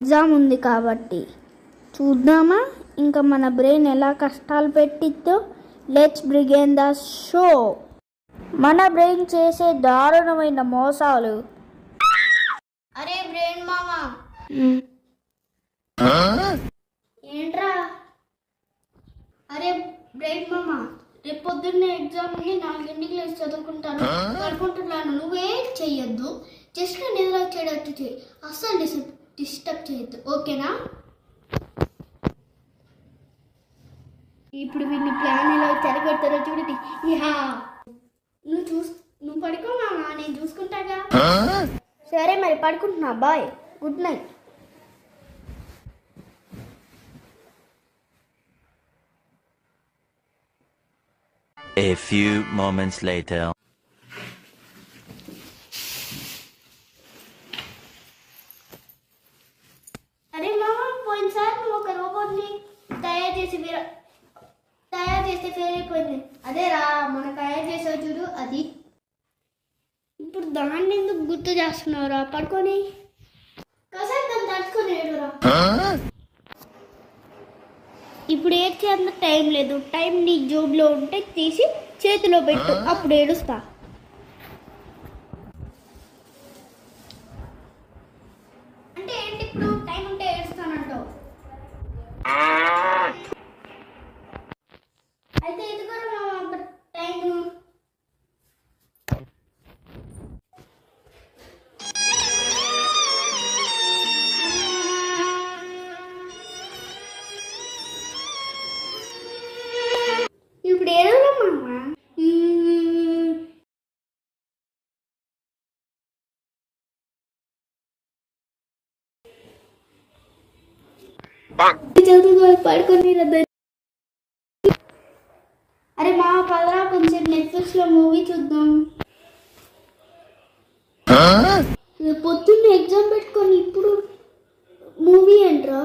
Exam ఉంది కాబట్టి చూద్దామా ఇంకా మన బ్రెయిన్ ఎలా కష్టాలు పెట్టిద్దో. Let's begin the show. మన బ్రెయిన్ చేసే దారుణమైన మోసాలు. అరే బ్రెయిన్ మామా, ఏంట్రా? అరే బ్రెయిన్ మామా, రేపు పొద్దున్నే ఎగ్జామ్ ఉంది, 4 లేచి చదువుకుంటాను అనుకుంటున్నాను. నువ్వేం చెయ్యొద్దు, జస్ట్ నిద్ర వచ్చేటట్టు చేయి, అస్సలు డిస్టర్బ్ చేయొద్దు, ఓకేనా? ఇప్పుడు వీళ్ళని ప్లాన్ ఎలా చెరగొడతారో చూడండి. యా, నువ్వు పడుకో మామా, నేను చూసుకుంటాగా. సరే మరి పడుకుంటున్నా, bye, good night. A few moments later. అరే మామ, పోయినసారి నువ్వు ఒక రోబోట్ని తయారు చేస్తే ఫెయిల్ అయిపోయింది. అదేరా మనం తయారు చేసావు చూడు, అది. ఇప్పుడు దాన్ని ఎందుకు గుర్తు చేస్తున్నావురా? పడుకొని కాసేపు దాన్ని తడుచుకొని ఏడురా. ఇప్పుడు ఏడ్చేంత టైం లేదు. టైం నీ జోబులో ఉంటే తీసి చేతిలో పెట్టు, అప్పుడు ఏడుస్తా. అంటే ఏంటి, ఇప్పుడు టైం ఉంటే ఏడుస్తానంటావు? అయితే ఇదిగోరా టైం. ఇప్పుడు ఏడురా మామ. పడుకొని. అరే మా పదరా, కొంచెం నెట్ఫ్లిక్స్ లో మూవీ చూద్దాం. పొద్దున్న ఎగ్జామ్ పెట్టుకొని ఇప్పుడు మూవీ అంటరా?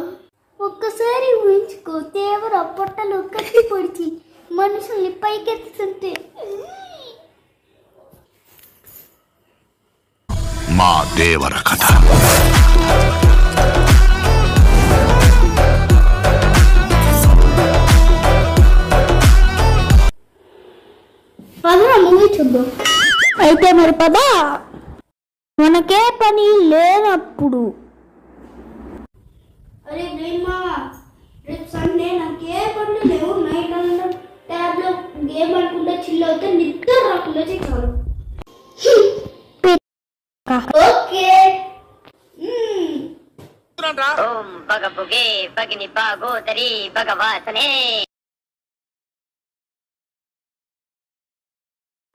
ఒక్కసారి ఊహించుకో, తేవర పొట్టలు కట్టి పొడిచి మనుషుల్ని పైకెత్తుతుంటే. మా దేవర కథ. పదరా మూవీ చూద్దాం. అయితే మరి పదా, మనకే పని లేనప్పుడు. అరే బ్రెయిన్ మామా, రేపు సండే, నాకే పనులు లేవు. నైట్ అంతా ట్యాబ్ లో గేమ్ ఆడుకుంటా చిల్ అవుతే నిద్ర రాకుండా చేయాలి. ఓకే. ఓం భగభుగే భగిని భాగోదరి భగవాసనే.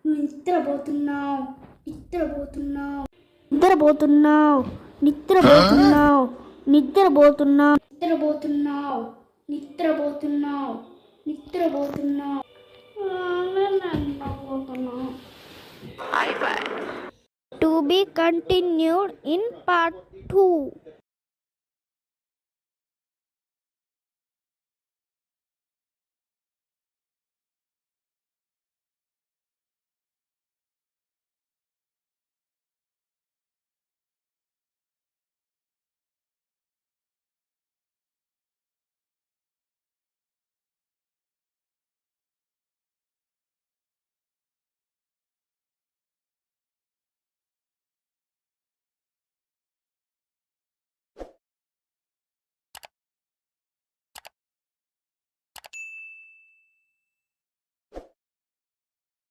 నిద్రపోతున్నావు నిద్రపోతున్నావు నిద్రపోతున్నావు నిద్రపోతున్నావు నిద్రపోతున్నావు నిద్రపోతున్నావు నిద్రపోతున్నావు నిద్రపోతున్నావు నిద్రపోతున్నావు. To be continued in part 2.